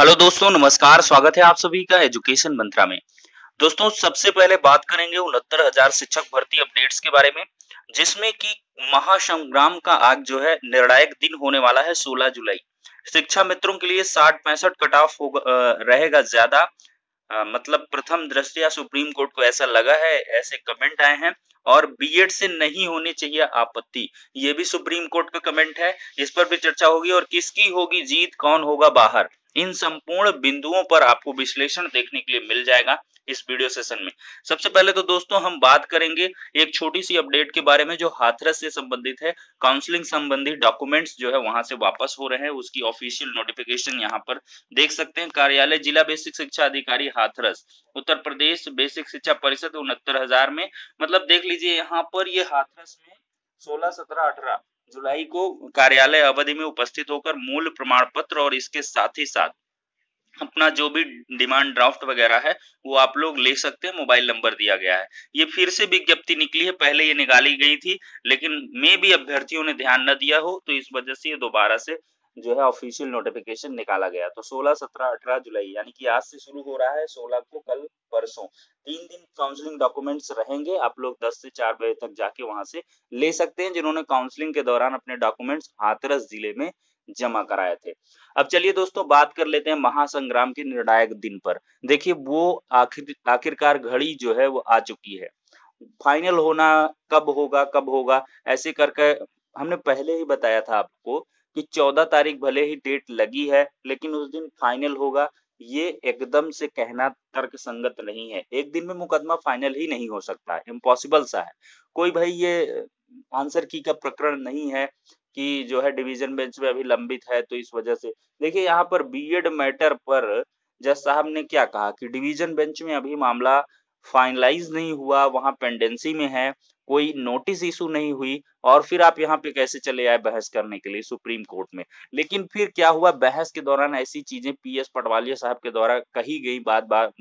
Hello दोस्तों, नमस्कार। स्वागत है आप सभी का एजुकेशन मंत्रा में। दोस्तों, सबसे पहले बात करेंगे 69,000 शिक्षक भर्ती अपडेट्स के बारे में, जिसमें कि महासंग्राम का आज जो है निर्णायक दिन होने वाला है 16 जुलाई। शिक्षा मित्रों के लिए 60-65 कट ऑफ होगा, रहेगा ज्यादा। मतलब प्रथम दृष्टया सुप्रीम कोर्ट को ऐसा लगा है, ऐसे कमेंट आए हैं। और बीएड से नहीं होनी चाहिए आपत्ति, ये भी सुप्रीम कोर्ट का कमेंट है। इस पर भी चर्चा होगी और किसकी होगी जीत, कौन होगा बाहर, इन संपूर्ण बिंदुओं पर आपको विश्लेषण देखने के लिए मिल जाएगा इस वीडियो सेशन में। सबसे पहले तो दोस्तों हम बात करेंगे एक छोटी सी अपडेट के बारे में जो हाथरस से संबंधित है। काउंसलिंग संबंधी डॉक्यूमेंट्स जो है वहां से वापस हो रहे हैं, उसकी ऑफिशियल नोटिफिकेशन यहाँ पर देख सकते हैं। कार्यालय जिला बेसिक शिक्षा अधिकारी हाथरस, उत्तर प्रदेश बेसिक शिक्षा परिषद 69,000 में। मतलब देख लीजिए यहाँ पर ये हाथरस में 16, 17, 18 जुलाई को कार्यालय अवधि में उपस्थित होकर मूल प्रमाण पत्र और इसके साथ ही साथ अपना जो भी डिमांड ड्राफ्ट वगैरह है वो आप लोग ले सकते हैं। मोबाइल नंबर दिया गया है। ये फिर से विज्ञप्ति निकली है, पहले ये निकाली गई थी लेकिन मे भी अभ्यर्थियों ने ध्यान न दिया हो, तो इस वजह से ये दोबारा से जो है ऑफिशियल नोटिफिकेशन निकाला गया। तो 16, 17, 18 जुलाई यानी कि आज से शुरू हो रहा है, 16 को कल परसों 3 दिन काउंसलिंग डॉक्यूमेंट्स रहेंगे। आप लोग 10 से 4 बजे तक जाके वहां से ले सकते हैं, जिन्होंने काउंसलिंग के दौरान अपने डॉक्यूमेंट्स हाथरस जिले में जमा कराए थे। अब चलिए दोस्तों बात कर लेते हैं महासंग्राम के निर्णायक दिन पर। देखिए वो आखिरकार घड़ी जो है वो आ चुकी है। फाइनल होना कब होगा ऐसे करके हमने पहले ही बताया था आपको कि 14 तारीख भले ही डेट लगी है लेकिन उस दिन फाइनल होगा, ये एकदम से कहना तर्क संगत नहीं है। एक दिन में मुकदमा फाइनल ही नहीं हो सकता है, इम्पॉसिबल सा है। कोई भाई ये आंसर की का प्रकरण नहीं है कि जो है डिवीजन बेंच में अभी लंबित है, तो इस वजह से देखिए यहाँ पर बीएड मैटर पर जज साहब ने क्या कहा कि डिवीजन बेंच में अभी मामला फाइनलाइज नहीं हुआ, वहां पेंडेंसी में है, कोई नोटिस इशू नहीं हुई और फिर आप यहाँ पे कैसे चले आए बहस करने के लिए सुप्रीम कोर्ट में। लेकिन फिर क्या हुआ, बहस के दौरान ऐसी चीजें पीएस पटवालिया साहब के द्वारा कही गई बात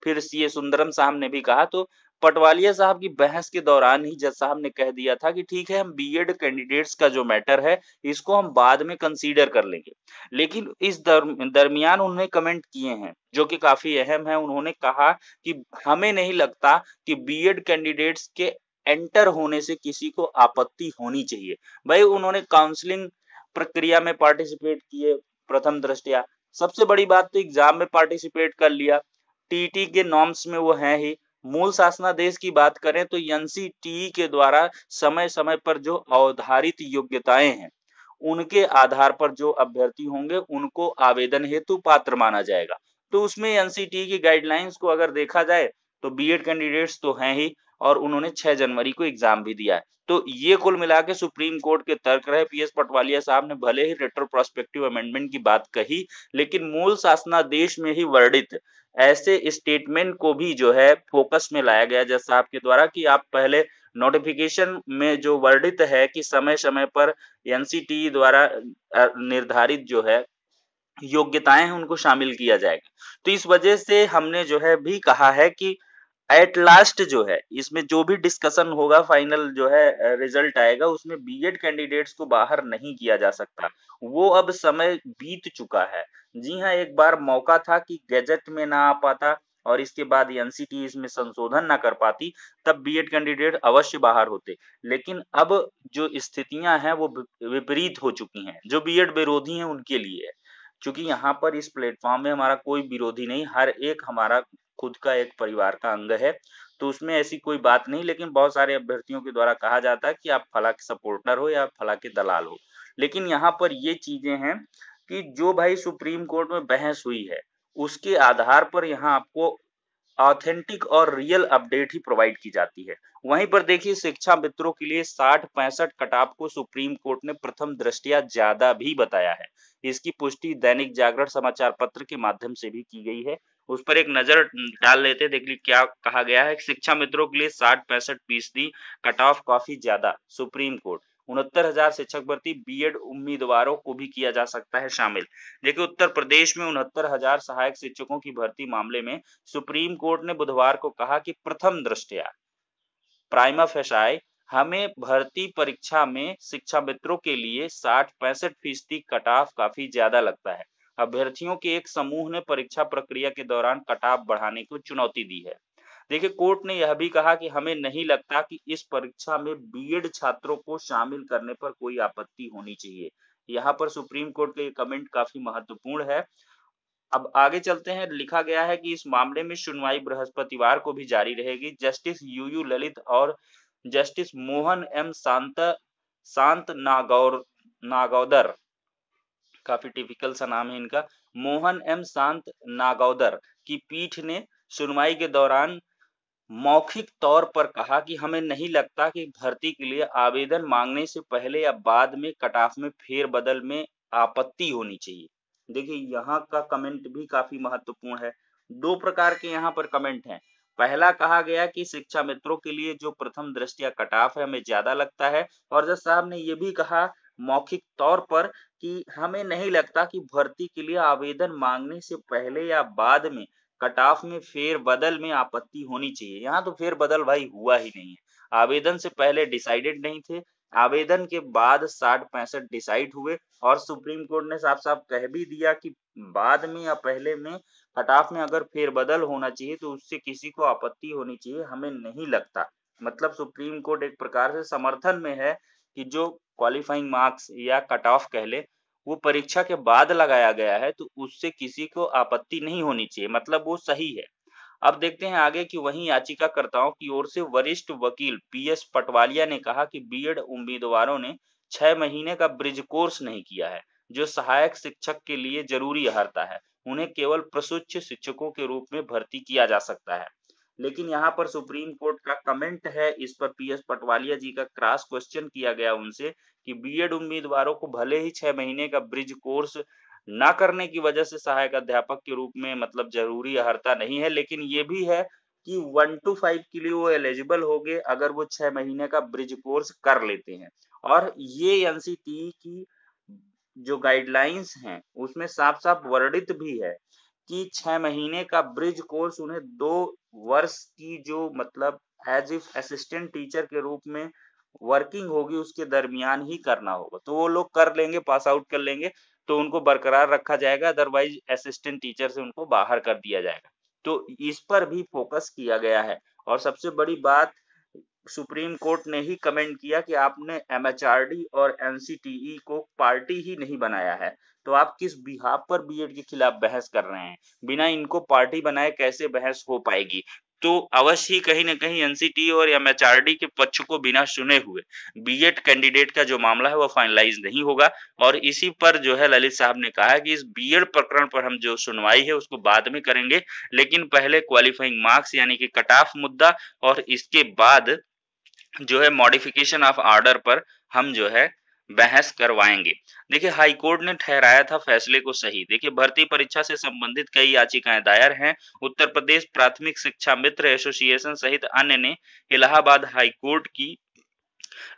फिर सीए सुंदरम साहब ने भी कहा, तो पटवालिया साहब की बहस के दौरान ही जज साहब ने कह दिया था कि ठीक है, हम बीएड कैंडिडेट्स का जो मैटर है इसको हम बाद में कंसीडर कर लेंगे। लेकिन इस दरमियान उन्होंने कमेंट किए हैं जो कि काफी अहम है। उन्होंने कहा कि हमें नहीं लगता कि बीएड कैंडिडेट्स के एंटर होने से किसी को आपत्ति होनी चाहिए। भाई उन्होंने काउंसलिंग प्रक्रिया में पार्टिसिपेट किए, प्रथम दृष्टया सबसे बड़ी बात तो एग्जाम में पार्टिसिपेट कर लिया, टीटी के नॉर्म्स में वो है ही। मूल शासनादेश की बात करें तो एनसीटीई के द्वारा समय समय पर जो अवधारित योग्यताएं हैं उनके आधार पर जो अभ्यर्थी होंगे उनको आवेदन हेतु पात्र माना जाएगा। तो उसमें एनसीटीई की गाइडलाइंस को अगर देखा जाए तो बीएड कैंडिडेट्स तो हैं ही और उन्होंने 6 जनवरी को एग्जाम भी दिया है। तो ये कुल मिला के सुप्रीम कोर्ट के तर्क रहे। पीएस पटवालिया साहब ने भले ही रेट्रोप्रोस्पेक्टिव अमेंडमेंट की बात कही लेकिन मूल शासनादेश में ही वर्णित ऐसे स्टेटमेंट को भी जो है फोकस में लाया गया जज साहब के द्वारा कि आप पहले नोटिफिकेशन में जो वर्णित है कि समय समय पर एनसीटीई द्वारा निर्धारित जो है योग्यताएं हैं उनको शामिल किया जाएगा। तो इस वजह से हमने जो है भी कहा है कि एट लास्ट जो है इसमें जो भी डिस्कशन होगा, फाइनल जो है रिजल्ट आएगा, उसमें बीएड कैंडिडेट्स को बाहर नहीं किया जा सकता। वो अब समय बीत चुका है। जी हाँ, एक बार मौका था कि गैजेट में ना आ पाता और इसके बाद एनसीटी इसमें संशोधन ना कर पाती, तब बीएड कैंडिडेट अवश्य बाहर होते। लेकिन अब जो स्थितियां हैं वो विपरीत हो चुकी हैं। जो बीएड विरोधी हैं उनके लिए है, क्योंकि यहाँ पर इस प्लेटफॉर्म में हमारा कोई विरोधी नहीं, हर एक हमारा खुद का एक परिवार का अंग है। तो उसमें ऐसी कोई बात नहीं, लेकिन बहुत सारे अभ्यर्थियों के द्वारा कहा जाता है कि आप फला के सपोर्टर हो या फला के दलाल हो। लेकिन यहाँ पर ये चीजें हैं कि जो भाई सुप्रीम कोर्ट में बहस हुई है उसके आधार पर यहाँ आपको ऑथेंटिक और रियल अपडेट ही प्रोवाइड की जाती है। वहीं पर देखिए शिक्षा मित्रों के लिए 60-65 कटाव को सुप्रीम कोर्ट ने प्रथम दृष्टया ज्यादा भी बताया है। इसकी पुष्टि दैनिक जागरण समाचार पत्र के माध्यम से भी की गई है। उस पर एक नजर डाल लेते हैं, देख लीजिए क्या कहा गया है। शिक्षा मित्रों के लिए 60-65% कट ऑफ काफी ज्यादा, सुप्रीम कोर्ट 69,000 शिक्षक भर्ती, बीएड उम्मीदवारों को भी किया जा सकता है शामिल। देखिए उत्तर प्रदेश में 69,000 सहायक शिक्षकों की भर्ती मामले में सुप्रीम कोर्ट ने बुधवार को कहा कि प्रथम दृष्टया प्राइमा फेसाई हमें भर्ती परीक्षा में शिक्षा मित्रों के लिए 60-65% कट ऑफ काफी ज्यादा लगता है। अभ्यर्थियों के एक समूह ने परीक्षा प्रक्रिया के दौरान कटाव बढ़ाने को चुनौती दी है। देखिए, कोर्ट ने यह भी कहा कि हमें नहीं लगता कि इस परीक्षा में बीएड छात्रों को शामिल करने पर कोई आपत्ति होनी चाहिए। यहाँ पर सुप्रीम कोर्ट का ये कमेंट काफी महत्वपूर्ण है। अब आगे चलते हैं। लिखा गया है कि इस मामले में सुनवाई बृहस्पतिवार को भी जारी रहेगी। जस्टिस यूयू ललित और जस्टिस मोहन एम शांत नागौदर, काफी टिपिकल सा नाम है इनका, मोहन एम शांत नागौदर की पीठ ने सुनवाई के दौरान मौखिक तौर पर कहा कि हमें नहीं लगता कि भर्ती के लिए आवेदन मांगने से पहले या बाद में कट ऑफ में फेरबदल में आपत्ति होनी चाहिए। देखिए, यहाँ का कमेंट भी काफी महत्वपूर्ण है। दो प्रकार के यहाँ पर कमेंट हैं। पहला कहा गया कि शिक्षा मित्रों के लिए जो प्रथम दृष्टया कट ऑफ है हमें ज्यादा लगता है, और जज साहब ने ये भी कहा मौखिक तौर पर कि हमें नहीं लगता कि भर्ती के लिए आवेदन मांगने से पहले या बाद में कट ऑफ में फेरबदल में आपत्ति होनी चाहिए। यहाँ तो फेरबदल भाई हुआ ही नहीं है। आवेदन से पहले डिसाइडेड नहीं थे, आवेदन के बाद 60-65 डिसाइड हुए, और सुप्रीम कोर्ट ने साफ साफ कह भी दिया कि बाद में या पहले में कट ऑफ में अगर फेरबदल होना चाहिए तो उससे किसी को आपत्ति होनी चाहिए, हमें नहीं लगता। मतलब सुप्रीम कोर्ट एक प्रकार से समर्थन में है कि जो क्वालिफाइंग मार्क्स या कट ऑफ कह ले वो परीक्षा के बाद लगाया गया है तो उससे किसी को आपत्ति नहीं होनी चाहिए, मतलब वो सही है। अब देखते हैं आगे कि वहीं याचिकाकर्ताओं की ओर से वरिष्ठ वकील पीएस पटवालिया ने कहा कि बीएड उम्मीदवारों ने 6 महीने का ब्रिज कोर्स नहीं किया है, जो सहायक शिक्षक के लिए जरूरी अहर्ता है। उन्हें केवल प्रशिक्षु शिक्षकों के रूप में भर्ती किया जा सकता है। लेकिन यहाँ पर सुप्रीम कोर्ट का कमेंट है, इस पर पीएस पटवालिया जी का क्रॉस क्वेश्चन किया गया उनसे कि बीएड उम्मीदवारों को भले ही 6 महीने का ब्रिज कोर्स ना करने की वजह से सहायक अध्यापक के रूप में मतलब जरूरी अहर्ता नहीं है, लेकिन ये भी है कि 1 to 5 के लिए वो एलिजिबल हो गए अगर वो 6 महीने का ब्रिज कोर्स कर लेते हैं। और ये एनसीटीई की जो गाइडलाइंस हैं उसमें साफ साफ वर्णित भी है कि 6 महीने का ब्रिज कोर्स उन्हें 2 वर्ष की जो मतलब एज इफ असिस्टेंट टीचर के रूप में वर्किंग होगी उसके दरमियान ही करना होगा। तो वो लोग कर लेंगे, पास आउट कर लेंगे तो उनको बरकरार रखा जाएगा, अदरवाइज असिस्टेंट टीचर से उनको बाहर कर दिया जाएगा। तो इस पर भी फोकस किया गया है। और सबसे बड़ी बात, सुप्रीम कोर्ट ने ही कमेंट किया कि आपने एमएचआरडी और एनसीटीई को पार्टी ही नहीं बनाया है, तो आप किस बिहाफ पर बीएड के खिलाफ बहस कर रहे हैं? बिना इनको पार्टी बनाए कैसे बहस हो पाएगी? तो अवश्य ही कहीं ना कहीं एनसीटी और एमएचआरडी के पक्ष को बिना सुने हुए बीएड कैंडिडेट का जो मामला है वो फाइनलाइज नहीं होगा। और इसी पर जो है ललित साहब ने कहा कि इस बीएड प्रकरण पर हम जो सुनवाई है उसको बाद में करेंगे, लेकिन पहले क्वालिफाइंग मार्क्स यानी कि कट ऑफ मुद्दा और इसके बाद जो है मॉडिफिकेशन ऑफ ऑर्डर पर हम जो है बहस करवाएंगे। देखिए, हाई कोर्ट ने ठहराया था फैसले को सही। देखिए, भर्ती परीक्षा से संबंधित कई याचिकाएं दायर हैं। उत्तर प्रदेश प्राथमिक शिक्षा मित्र एसोसिएशन सहित अन्य ने इलाहाबाद हाई कोर्ट की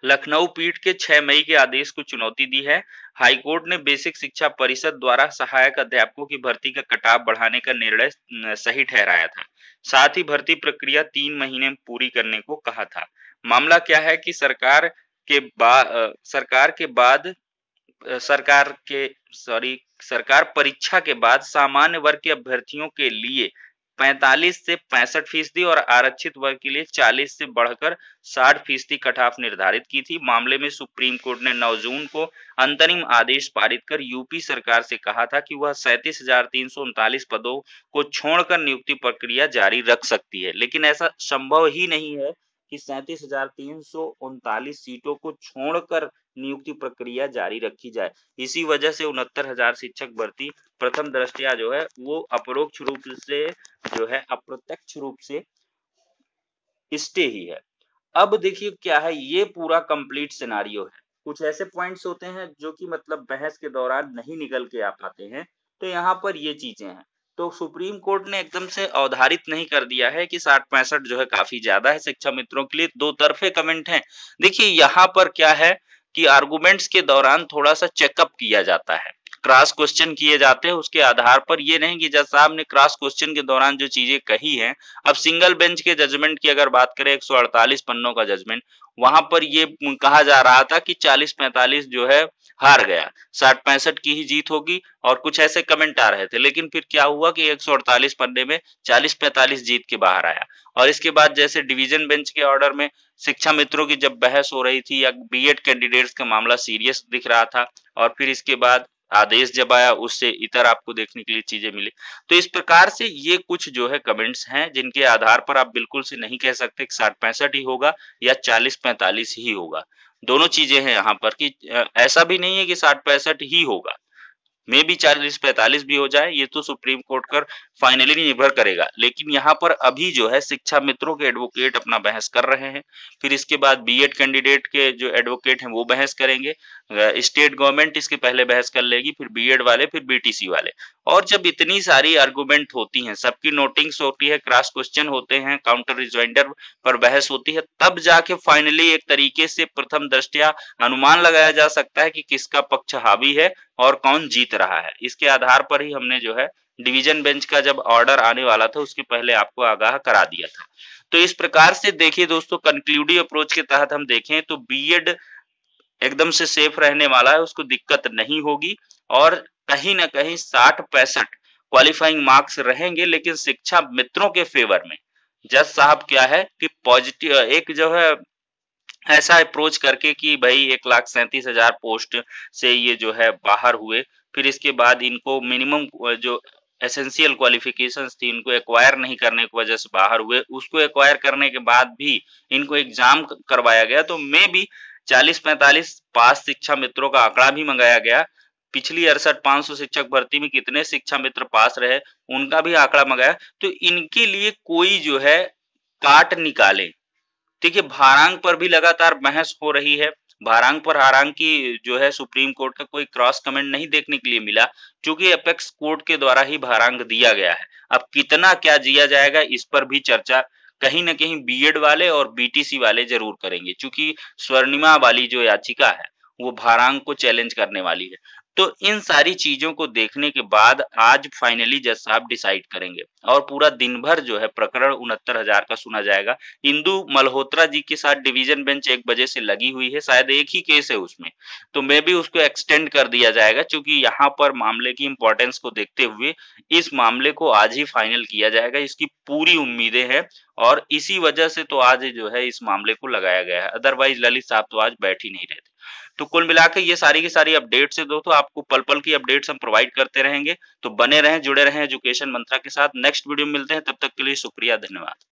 लखनऊ पीठ के 6 मई के आदेश को चुनौती दी है। हाई कोर्ट ने बेसिक शिक्षा परिषद द्वारा सहायक अध्यापकों की भर्ती का कटाव बढ़ाने का निर्णय सही ठहराया था। साथ ही भर्ती प्रक्रिया 3 महीने में पूरी करने को कहा था। मामला क्या है कि सरकार परीक्षा के बाद सामान्य वर्ग के अभ्यर्थियों के लिए 45 से 65% और आरक्षित वर्ग के लिए 40 से बढ़कर 60% कट ऑफ निर्धारित की थी। मामले में सुप्रीम कोर्ट ने 9 जून को अंतरिम आदेश पारित कर यूपी सरकार से कहा था कि वह 37,339 पदों को छोड़कर नियुक्ति प्रक्रिया जारी रख सकती है, लेकिन ऐसा संभव ही नहीं है कि 37,339 सीटों को छोड़कर नियुक्ति प्रक्रिया जारी रखी जाए। इसी वजह से 69,000 शिक्षक भर्ती प्रथम दृष्टया जो है वो अपरोक्ष रूप से जो है अप्रत्यक्ष रूप से स्टे ही है। अब देखिए क्या है, ये पूरा कंप्लीट सिनारियो है। कुछ ऐसे पॉइंट्स होते हैं जो कि मतलब बहस के दौरान नहीं निकल के आ पाते हैं, तो यहाँ पर ये चीजें हैं। तो सुप्रीम कोर्ट ने एकदम से अवधारित नहीं कर दिया है कि 60-65 जो है काफी ज्यादा है शिक्षा मित्रों के लिए। दो तरफे कमेंट हैं। देखिए, यहाँ पर क्या है कि आर्गुमेंट्स के दौरान थोड़ा सा चेकअप किया जाता है। क्रॉस क्वेश्चन किए जाते हैं उसके आधार पर, ये नहीं कि जज साहब ने क्रॉस क्वेश्चन के दौरान जो चीजें कही हैं। अब सिंगल बेंच के जजमेंट की अगर बात करें 148 पन्नों का जजमेंट, वहां पर ये कहा जा रहा था कि 40-45 जो है हार गया, 60-65 की ही जीत होगी और कुछ ऐसे कमेंट आ रहे थे। लेकिन फिर क्या हुआ कि 148 पन्ने में 40-45 जीत के बाहर आया। और इसके बाद जैसे डिवीजन बेंच के ऑर्डर में शिक्षा मित्रों की जब बहस हो रही थी या बीएड कैंडिडेट्स का मामला सीरियस दिख रहा था, और फिर इसके बाद आदेश जब आया उससे इतर आपको देखने के लिए चीजें मिली। तो इस प्रकार से ये कुछ जो है कमेंट्स हैं जिनके आधार पर आप बिल्कुल से नहीं कह सकते कि 60-65 ही होगा या 40-45 ही होगा। दोनों चीजें हैं यहाँ पर कि ऐसा भी नहीं है कि 60-65 ही होगा, मे भी 40-45 भी हो जाए, ये तो सुप्रीम कोर्ट पर फाइनली निर्भर करेगा। लेकिन यहाँ पर अभी जो है शिक्षा मित्रों के एडवोकेट अपना बहस कर रहे हैं, फिर इसके बाद बीएड कैंडिडेट के जो एडवोकेट हैं वो बहस करेंगे, स्टेट गवर्नमेंट इसके पहले बहस कर लेगी, फिर बीएड वाले, फिर बीटीसी वाले। और जब इतनी सारी आर्गुमेंट होती हैं, सबकी नोटिंग्स होती है, क्रॉस क्वेश्चन होते हैं, काउंटर रिजॉइंडर पर बहस होती है, तब जाके फाइनली एक तरीके से प्रथम दृष्टया अनुमान लगाया जा सकता है कि किसका पक्ष हावी है और कौन जीत रहा है। इसके आधार पर ही हमने जो है डिवीजन बेंच का जब ऑर्डर आने वाला था उसके पहले आपको आगाह करा दिया था। तो इस प्रकार से देखिए दोस्तों, कंक्लूडिव अप्रोच के तहत हम देखें तो बीएड एकदम से सेफ रहने वाला है, उसको दिक्कत नहीं होगी और कहीं ना कहीं 60-65 क्वालिफाइंग मार्क्स रहेंगे, लेकिन शिक्षा मित्रों के फेवर में। जज साहब क्या है कि पॉजिटिव एक जो है ऐसा अप्रोच करके कि भाई 1,37,000 पोस्ट से ये जो है बाहर हुए, फिर इसके बाद इनको मिनिमम जो एसेंशियल क्वालिफिकेशंस थी इनको एक्वायर नहीं करने की वजह से बाहर हुए, उसको एक्वायर करने के बाद भी इनको एग्जाम करवाया गया, तो मे भी 40-45 पास शिक्षा मित्रों का आंकड़ा भी मंगाया गया। पिछली 68,500 शिक्षक भर्ती में कितने शिक्षा मित्र पास रहे उनका भी आंकड़ा मंगाया, तो इनके लिए कोई जो है काट निकाले। देखिए भारांक पर भी लगातार बहस हो रही है, भारांक पर हालांकि जो है सुप्रीम कोर्ट का कोई क्रॉस कमेंट नहीं देखने के लिए मिला, क्योंकि अपेक्स कोर्ट के द्वारा ही भारांक दिया गया है। अब कितना क्या दिया जाएगा इस पर भी चर्चा कहीं न कहीं बीएड वाले और बीटीसी वाले जरूर करेंगे, क्योंकि स्वर्णिमा वाली जो याचिका है वो भारांक को चैलेंज करने वाली है। तो इन सारी चीजों को देखने के बाद आज फाइनली जज साहब डिसाइड करेंगे और पूरा दिन भर जो है प्रकरण 69,000 का सुना जाएगा। इंदु मल्होत्रा जी के साथ डिवीजन बेंच 1 बजे से लगी हुई है, शायद एक ही केस है उसमें, तो मे भी उसको एक्सटेंड कर दिया जाएगा, क्योंकि यहाँ पर मामले की इंपॉर्टेंस को देखते हुए इस मामले को आज ही फाइनल किया जाएगा, इसकी पूरी उम्मीदें हैं और इसी वजह से तो आज जो है इस मामले को लगाया गया है। अदरवाइज ललित साहब तो आज बैठ ही नहीं रहे थे। तो कुल मिलाकर ये सारी की सारी अपडेट्स है दोस्तों, आपको पल पल की अपडेट्स हम प्रोवाइड करते रहेंगे, तो बने रहें, जुड़े रहें एजुकेशन मंत्रा के साथ। नेक्स्ट वीडियो में मिलते हैं, तब तक के लिए शुक्रिया, धन्यवाद।